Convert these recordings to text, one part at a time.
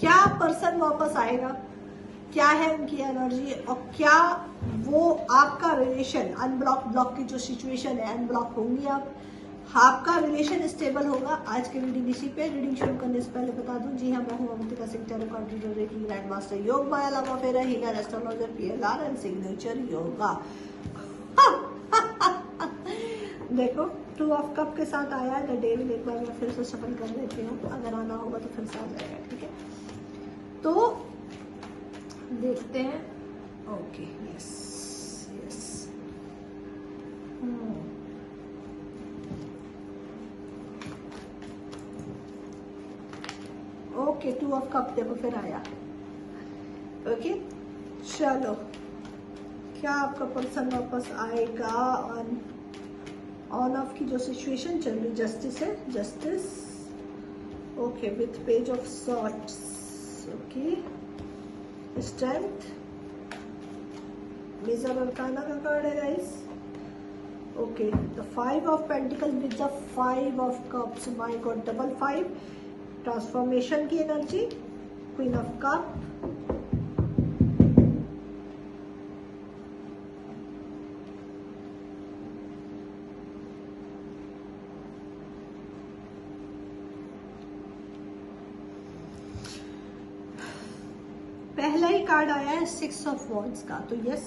क्या पर्सन वापस आएगा, क्या है उनकी एनर्जी, और क्या वो आपका रिलेशन अनब्लॉक ब्लॉक की जो सिचुएशन है अनब्लॉक होंगी, आपका रिलेशन स्टेबल होगा। आज की रीडिंग इसी पे। रीडिंग शुरू करने से पहले बता दूं, जी हाँ, मैं हूं Avantika Singh, tarot card reader, reiki grand master, योग माया लामा फेरा healer, astrologer, PLR and signature yoga. देखो 2 ऑफ कप के साथ आया है द डेविल। एक बार मैं फिर से सफल कर देती हूँ, अगर आना होगा तो फिर से आ जाएगा, ठीक है। तो देखते हैं। Okay, yes yes, okay 2 of cup देखो फिर आया। ओके चलो, क्या आपका पर्सन वापस आएगा? ऑन ऑफ की जो सिचुएशन चल रही, जस्टिस है, justice. Okay, with page of swords. Okay, strength, major arcana का कार्ड है guys. Okay, the 5 of pentacles with the 5 of cups. My god, double 5, transformation की एनर्जी, क्वीन ऑफ कप, पहला ही कार्ड आया है 6 ऑफ वॉन्ड्स का। तो yes,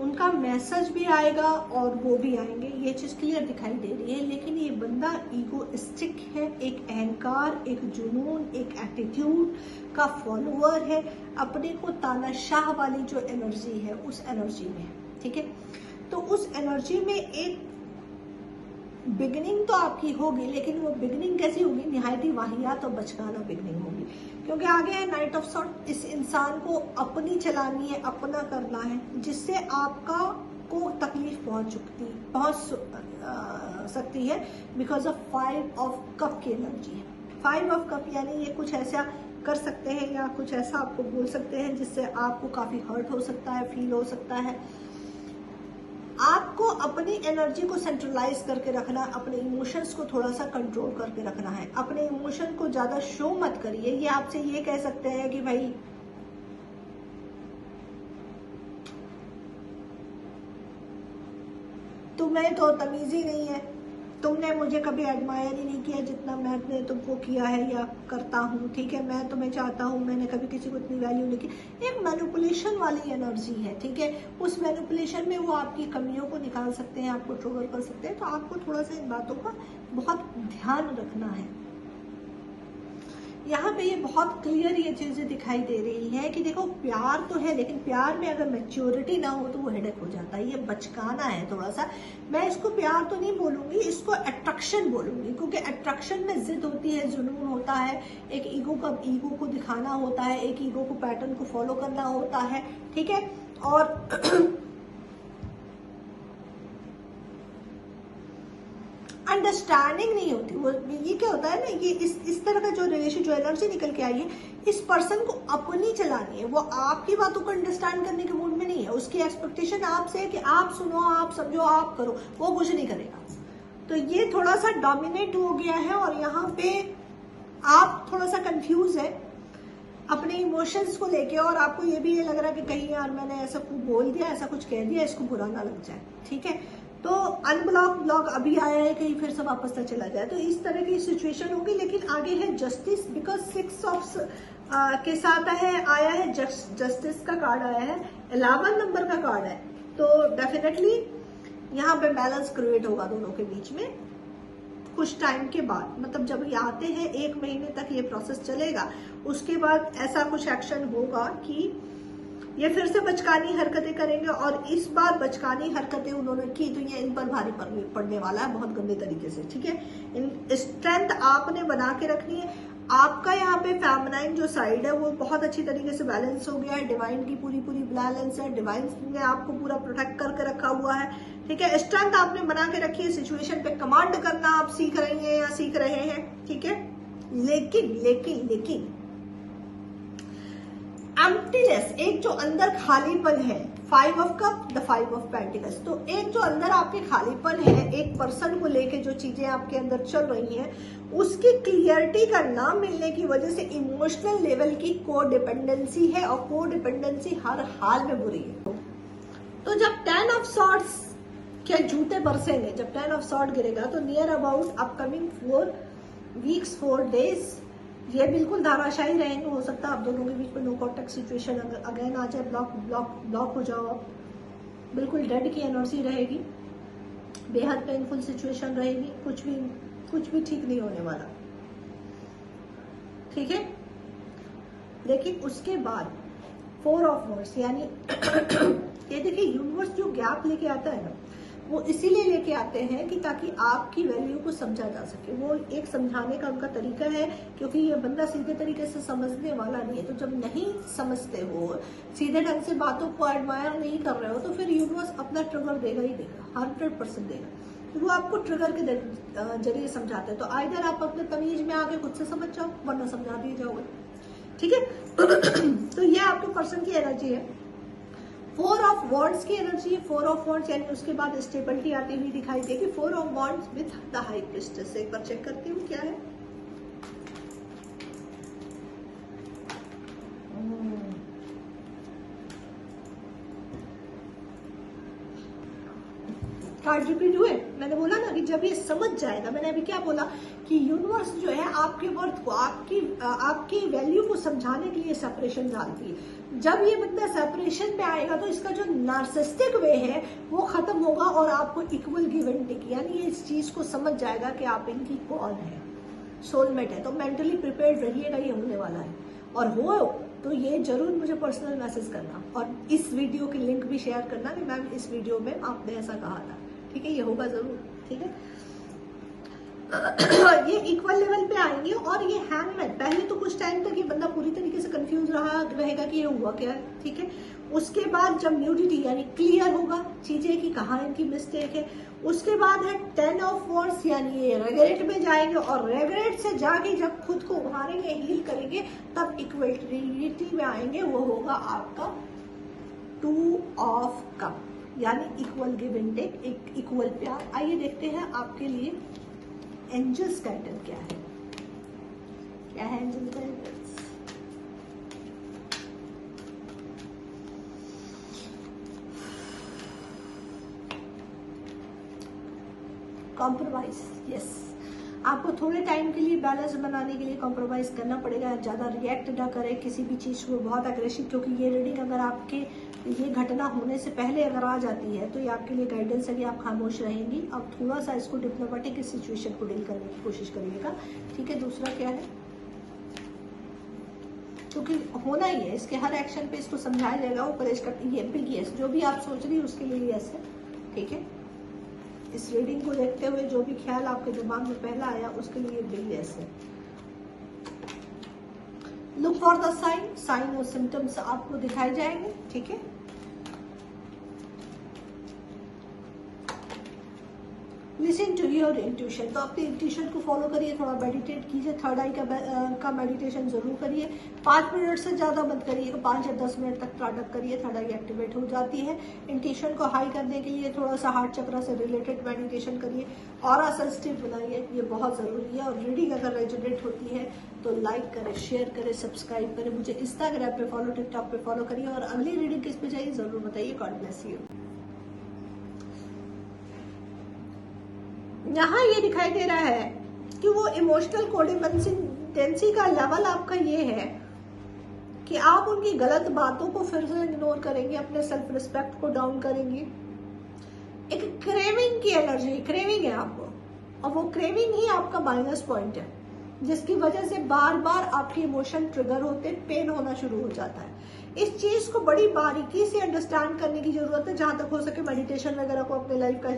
उनका मैसेज भी आएगा और वो भी आएंगे, ये चीज क्लियर दिखाई दे रही है। लेकिन ये बंदा ईगोइस्टिक है, एक अहंकार, एक जुनून, एक एटीट्यूड का फॉलोअर है, अपने को तानाशाह वाली जो एनर्जी है उस एनर्जी में, ठीक है। तो उस एनर्जी में एक बिगिनिंग तो आपकी होगी, लेकिन वो बिगिनिंग कैसी होगी? निहायत ही वाहियात और बचकाना बिगिनिंग होगी, क्योंकि आगे है नाइट ऑफ सॉर्ट। इस इंसान को अपनी चलानी है, अपना करना है, जिससे आपका को तकलीफ पहुंच सकती है, बिकॉज ऑफ 5 ऑफ कप की एनर्जी है। 5 ऑफ कप यानी ये कुछ ऐसा कर सकते हैं या कुछ ऐसा आपको बोल सकते हैं जिससे आपको काफी हर्ट हो सकता है, फील हो सकता है। आपको अपनी एनर्जी को सेंट्रलाइज करके रखना, अपने इमोशंस को थोड़ा सा कंट्रोल करके रखना है। अपने इमोशन को ज्यादा शो मत करिए। ये आपसे ये कह सकते हैं कि भाई तुम्हें तो तमीज ही नहीं है, तुमने मुझे कभी एडमायर ही नहीं किया जितना मैंने तुमको किया है या करता हूँ, ठीक है। मैं तुम्हें चाहता हूँ, मैंने कभी किसी को इतनी वैल्यू नहीं की। एक मैनिपुलेशन वाली एनर्जी है, ठीक है। उस मैनिपुलेशन में वो आपकी कमियों को निकाल सकते हैं, आपको ट्रिगर कर सकते हैं। तो आपको थोड़ा सा इन बातों का बहुत ध्यान रखना है। यहाँ पे ये बहुत क्लियर ये चीजें दिखाई दे रही है कि देखो प्यार तो है, लेकिन प्यार में अगर मैच्योरिटी ना हो तो वो हेडेक हो जाता है। ये बचकाना है थोड़ा सा। मैं इसको प्यार तो नहीं बोलूंगी, इसको अट्रैक्शन बोलूंगी, क्योंकि अट्रैक्शन में जिद होती है, जुनून होता है, एक ईगो को दिखाना होता है, एक ईगो को पैटर्न को फॉलो करना होता है, ठीक है। और अंडरस्टैंडिंग नहीं होती। वो ये क्या होता है ना, ये इस तरह का जो रिलेशन, जो एनर्जी निकल के आई है, इस पर्सन को अपनी चलानी है। वो आपकी बातों को अंडरस्टैंड करने के मूड में नहीं है। उसकी एक्सपेक्टेशन आपसे है कि आप सुनो, आप समझो, आप करो। वो कुछ नहीं करेगा। तो ये थोड़ा सा डोमिनेट हो गया है और यहाँ पे आप थोड़ा सा कंफ्यूज है अपने इमोशंस को लेके, और आपको ये भी ये लग रहा है कि कहीं यार मैंने ऐसा कुछ बोल दिया, ऐसा कुछ कह दिया, इसको बुरा ना लग जाए, ठीक है। तो ब्लॉक अभी आया है, कहीं फिर से वापस ना चला जाए। तो इस तरह की सिचुएशन होगी। लेकिन आगे है जस्टिस, बिकॉज 6 ऑफ के साथ आया है जस्टिस का कार्ड आया है, 11 नंबर का कार्ड है। तो डेफिनेटली यहाँ पे बैलेंस क्रिएट होगा दोनों के बीच में कुछ टाइम के बाद। मतलब जब ये आते हैं 1 महीने तक ये प्रोसेस चलेगा, उसके बाद ऐसा कुछ एक्शन होगा कि ये फिर से बचकानी हरकतें करेंगे। और इस बार बचकानी हरकतें उन्होंने की तो ये इन पर भारी पड़ने वाला है, बहुत गंदे तरीके से, ठीक है। इन स्ट्रेंथ आपने बना के रखनी है। आपका यहाँ पे फेमिनाइन जो साइड है वो बहुत अच्छी तरीके से बैलेंस हो गया है। डिवाइन की पूरी बैलेंस है। डिवाइन ने आपको पूरा प्रोटेक्ट करके रखा हुआ है, ठीक है। स्ट्रेंथ आपने बना के रखी है। सिचुएशन पे कमांड करना आप सीख रही हैं या सीख रहे हैं, ठीक है। लेकिन एम्प्टीनेस, एक जो अंदर खालीपन है, 5 of cup, the 5 of pentacles. तो एक जो अंदर आपके खालीपन है, एक पर्सन को लेके जो चीजें आपके अंदर चल रही हैं, उसकी क्लियरिटी का ना मिलने की वजह से इमोशनल लेवल की कोडिपेंडेंसी है, और कोडिपेंडेंसी हर हाल में बुरी है। तो जब 10 ऑफ सॉर्ड्स के जूते बरसेंगे, जब 10 ऑफ सॉर्ड गिरेगा, तो near about upcoming 4 weeks 4 days ये बिल्कुल धाराशाही रहेंगे। हो सकता है आप दोनों के बीच में नो कॉन्टेक्ट सिचुएशन अगेन आ जाए, ब्लॉक हो जाओ आप, बिल्कुल डेड की एनर्जी रहेगी, बेहद पेनफुल सिचुएशन रहेगी, कुछ भी ठीक नहीं होने वाला, ठीक है। लेकिन उसके बाद 4 ऑफ वर्ड्स, यानी ये देखिए यूनिवर्स जो गैप लेके आता है ना, वो इसीलिए लेके आते हैं कि ताकि आपकी वैल्यू को समझा जा सके। वो एक समझाने का उनका तरीका है, क्योंकि ये बंदा सीधे तरीके से समझने वाला नहीं है। तो जब नहीं समझते हो, सीधे ढंग से बातों को एडमायर नहीं कर रहे हो, तो फिर यूनिवर्स अपना ट्रिगर देगा ही देगा, 100% देगा। वो आपको ट्रिगर के जरिए समझाते हैं। तो आइदर आप अपने तमीज में आके खुद से समझ जाओ, वरना समझा दिए जाओगे, ठीक है। तो ये आपके पर्सन की एनर्जी है। 4 ऑफ वॉन्ड्स की एनर्जी है। 4 ऑफ वॉन्ड्स यानी उसके बाद स्टेबिलिटी आती हुई दिखाई देगी। 4 of wands with the high priestess. एक बार चेक करती हूँ क्या है। कार्ड रिपीट हुए। मैंने बोला ना कि जब ये समझ जाएगा, मैंने अभी क्या बोला कि यूनिवर्स जो है आपके वर्थ को, आपकी वैल्यू को समझाने के लिए सेपरेशन डालती है। जब ये बंदा सेपरेशन में आएगा तो इसका जो नार्सिस्टिक वे है वो खत्म होगा और आपको इक्वल गिव एंड टेक, यानी ये इस चीज को समझ जाएगा कि आप इनकी कौन है, सोलमेट है। तो मेंटली प्रिपेयर्ड रहिएगा, ये होने वाला है। और हो तो ये जरूर मुझे पर्सनल मैसेज करना, और इस वीडियो की लिंक भी शेयर करना कि मैम इस वीडियो में आपने ऐसा कहा था, ठीक है। ये होगा जरूर, ठीक है। ये इक्वल लेवल पे आएंगे। और ये हैंगमैन, पहले तो कुछ टाइम तक ये बंदा पूरी तरीके से कंफ्यूज रहेगा कि ये हुआ क्या है, ठीक है। उसके बाद जब न्यूडिटी यानी क्लियर होगा चीजें कि कहाँ इनकी मिस्टेक है, उसके बाद है 10 ऑफ वॉर्ड्स, यानी ये रेगरेट में जाएंगे। और रेगरेट से जाके जब खुद को उभारेंगे, हील करेंगे, तब इक्वलिटी में आएंगे। वो होगा आपका 2 ऑफ कप, यानी इक्वल गिव एंड टेक, एक इक्वल प्यार। आइए देखते हैं आपके लिए एंजल्स गाइडेंस क्या है। क्या है एंजल्स गाइडेंस? Compromise, yes. आपको थोड़े टाइम के लिए बैलेंस बनाने के लिए कॉम्प्रोमाइज करना पड़ेगा। ज्यादा रिएक्ट ना करें किसी भी चीज को, बहुत अग्रेसिव, क्योंकि ये रीडिंग अगर आपके ये घटना होने से पहले अगर आ जाती है तो ये आपके लिए गाइडेंस है कि आप खामोश रहेंगी। अब थोड़ा सा इसको डिप्लोमेटिक इस सिचुएशन को डील करने की कोशिश करिएगा, ठीक है। दूसरा क्या है, क्योंकि होना ही है, इसके हर एक्शन पे इसको समझाया जाएगा। वो परेश करती है, बिग यस, जो भी आप सोच रही है उसके लिए यस है, ठीक है। इस रीडिंग को देखते हुए जो भी ख्याल आपके दिमाग में पहला आया उसके लिए बिग यस है। लुक फॉर द साइन और सिम्टम्स आपको दिखाए जाएंगे, ठीक है। लिसन टू योर इंट्यूशन, तो अपने इंट्यूशन को फॉलो करिए, थोड़ा मेडिटेट कीजिए। थर्ड आई का मेडिटेशन जरूर करिए। 5 मिनट से ज्यादा मत करिए, 5 या 10 मिनट तक प्रार्थना करिए, थर्ड आई एक्टिवेट हो जाती है। इंट्यूशन को हाई करने के लिए थोड़ा सा हार्ट चक्र से रिलेटेड मेडिटेशन करिए। ऑरा सेंसिटिव बनाइए, ये बहुत जरूरी है। और रीडिंग अगर रेजोनेट होती है तो लाइक करें, शेयर करें, सब्सक्राइब करें। मुझे इंस्टाग्राम पे फॉलो, टिकटॉक पे फॉलो करिए। और अगली रीडिंग किस पे चाहिए जरूर बताइए। God bless you. यहाँ ये दिखाई दे रहा है कि वो इमोशनल कोडिपेंडेंसी का लेवल आपका ये है कि आप उनकी गलत बातों को फिर से इग्नोर करेंगे, अपने सेल्फ रिस्पेक्ट को डाउन करेंगे। एक क्रेविंग की एनर्जी, क्रेविंग है आपको, और वो क्रेविंग ही आपका माइनस पॉइंट है, जिसकी वजह से बार बार आपके इमोशन ट्रिगर होते, पेन होना शुरू हो जाता है। इस चीज को बड़ी बारीकी से अंडरस्टैंड करने की जरूरत है। जहां तक हो सके मेडिटेशन वगैरह को अपने लाइफ का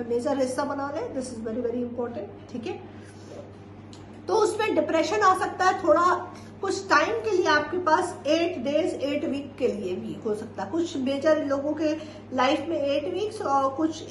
मेजर हिस्सा बना लें। This is very very important, ठीक है। तो उसमें डिप्रेशन आ सकता है थोड़ा कुछ टाइम के लिए आपके पास, 8 डेज 8 वीक के लिए भी हो सकता है। कुछ मेजर लोगों के लाइफ में 8 वीक्स और कुछ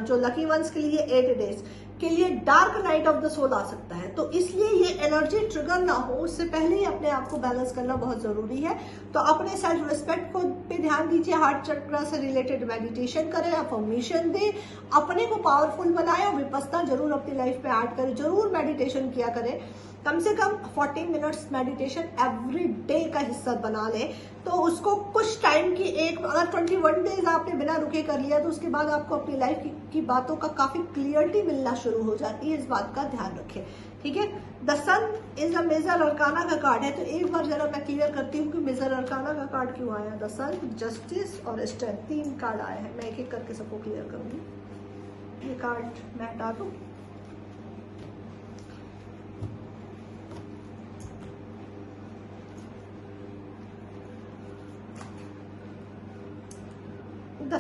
जो लकी वंस के लिए 8 डेज, के लिए dark night of the soul आ सकता है। तो इसलिए ये एनर्जी ट्रिगर ना हो उससे पहले ही अपने आप को बैलेंस करना बहुत जरूरी है। तो अपने सेल्फ रिस्पेक्ट को पे ध्यान दीजिए, हार्ट चक्र से रिलेटेड मेडिटेशन करें, अफर्मेशन दें, अपने को पावरफुल बनाएं और विपस्सना जरूर अपनी लाइफ में ऐड करें, जरूर मेडिटेशन किया करें। कम से कम 40 मिनट्स मेडिटेशन एवरी डे का हिस्सा बना ले। तो उसको कुछ टाइम की अगर 21 डेज आपने बिना रुके कर लिया तो उसके बाद आपको अपनी लाइफ की बातों का काफी क्लियरिटी मिलना शुरू हो जाती है। इस बात का ध्यान रखें, ठीक है। The sun is a major arcana का कार्ड है, तो एक बार जरा मैं क्लियर करती हूँ कि मेजर अरकाना का कार्ड क्यों आया। द सन, जस्टिस और स्ट्रेंथ, 3 कार्ड आए हैं। मैं एक एक करके सबको क्लियर करूंगी। ये कार्ड मैं हटा दूं। द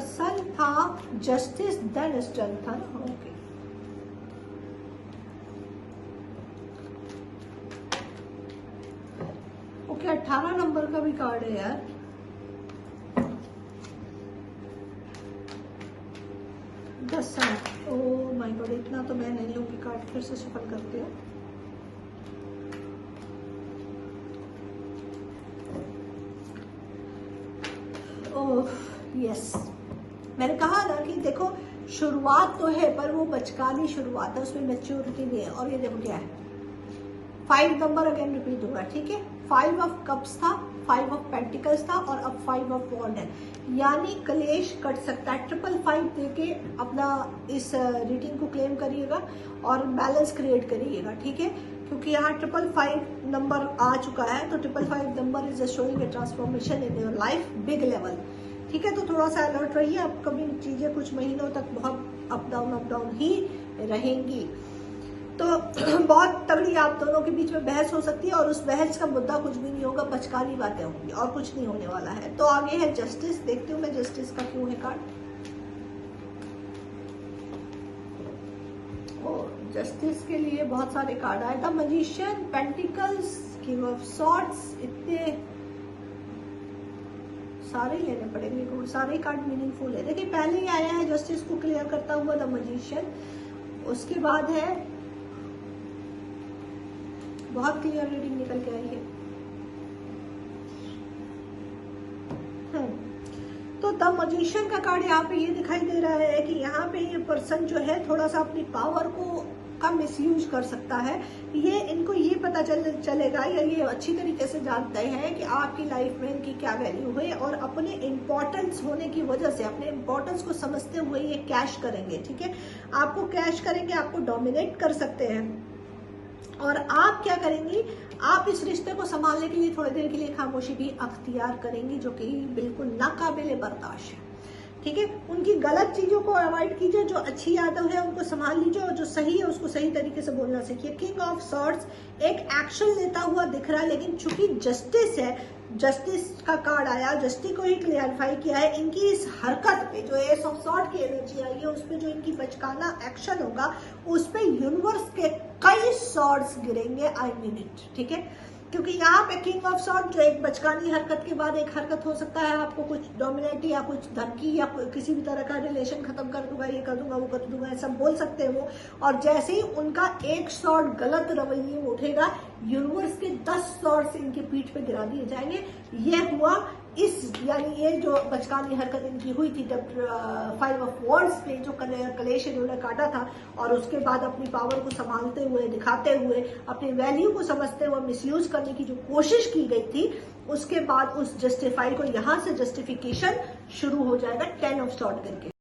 सन था, जस्टिस देन स्ट्रेंथ था ना। ओके, ओके 18 नंबर का भी कार्ड है यार। The sun, oh my god, इतना तो मैं नहीं लूंगी कार्ड, फिर से सफल करती हूँ। यस, मैंने कहा ना कि देखो शुरुआत तो है पर वो बचकानी शुरुआत है, उसमें मैच्योरिटी नहीं है। और ये देखो क्या है, 5 नंबर अगेन रिपीट होगा, ठीक है। 5 ऑफ कप्स था, 5 ऑफ पेंटिकल्स था और अब 5 ऑफ वॉन्ड है, यानी कलेश कट सकता है। 555 देके अपना इस रीडिंग को क्लेम करिएगा और बैलेंस क्रिएट करिएगा, ठीक है। क्योंकि यहाँ 555 नंबर आ चुका है, तो 555 number is showing A transformation in your life, big level, ठीक है। तो थोड़ा सा अलर्ट रहिए, अपकमिंग चीजें कुछ महीनों तक बहुत अप डाउन ही रहेंगी। तो बहुत तगड़ी आप दोनों के बीच में बहस हो सकती है और उस बहस का मुद्दा कुछ भी नहीं होगा, बचकानी बातें होंगी और कुछ नहीं होने वाला है। तो आगे है जस्टिस, देखती हूँ मैं जस्टिस का क्यों है कार्ड। जस्टिस के लिए बहुत सारे कार्ड आए। The magician, pentacles, king of swords, इतने सारे लेने पड़ेंगे क्योंकि सारे कार्ड मीनिंगफुल है। देखिए पहले ही आया है जस्टिस को क्लियर करता हुआ द मैजिशियन, उसके बाद है बहुत क्लियर रीडिंग निकल के आई है। तो द मैजिशियन का कार्ड यहाँ पे ये दिखाई दे रहा है कि यहाँ पे ये पर्सन जो है थोड़ा सा अपनी पावर को का मिसयूज कर सकता है। ये इनको ये पता चलेगा या ये अच्छी तरीके से जानते हैं कि आपकी लाइफ में इनकी क्या वैल्यू है और अपने इम्पोर्टेंस होने की वजह से, अपने इम्पोर्टेंस को समझते हुए ये कैश करेंगे, ठीक है। आपको कैश करेंगे, आपको डोमिनेट कर सकते हैं और आप क्या करेंगी, आप इस रिश्ते को संभालने के लिए थोड़ी देर के लिए खामोशी भी अख्तियार करेंगी, जो कि बिल्कुल नाकाबिले बर्दाश्त है, ठीक है। उनकी गलत चीजों को अवॉइड कीजिए, जो अच्छी आदत है उनको संभाल लीजिए और जो सही है उसको सही तरीके से बोलना सीखिए। किंग ऑफ सॉर्ड्स एक एक्शन लेता हुआ दिख रहा है, लेकिन चूंकि जस्टिस है, जस्टिस का कार्ड आया, जस्टिस को ही क्लियरिफाई किया है। इनकी इस हरकत पे जो एस ऑफ सॉर्ड की एनर्जी आई है, उसपे जो इनकी बचकाना एक्शन होगा, उस पे यूनिवर्स के कई सॉर्ड्स गिरेंगे, आई मीन इट, ठीक है। क्योंकि यहाँ पे किंग ऑफ सॉर्ड जो एक बचकानी हरकत के बाद एक हरकत हो सकता है, आपको कुछ डोमिनेट या कुछ धमकी या किसी भी तरह का रिलेशन खत्म कर दूंगा, ये कर दूंगा, वो कर दूंगा, ऐसा बोल सकते हैं वो। और जैसे ही उनका एक सॉर्ड गलत रवैये में उठेगा, यूनिवर्स के 10 सॉर्ड्स इनके पीठ पे गिरा दिए जाएंगे। ये हुआ इस, यानी ये जो बचकानी हरकत इनकी हुई थी 5 ऑफ वॉन्ड्स पे, जो कलेश इन्होंने काटा था और उसके बाद अपनी पावर को संभालते हुए, दिखाते हुए, अपनी वैल्यू को समझते हुए मिसयूज करने की जो कोशिश की गई थी, उसके बाद उस जस्टिफाई को यहाँ से जस्टिफिकेशन शुरू हो जाएगा 10 ऑफ सॉर्ड करके।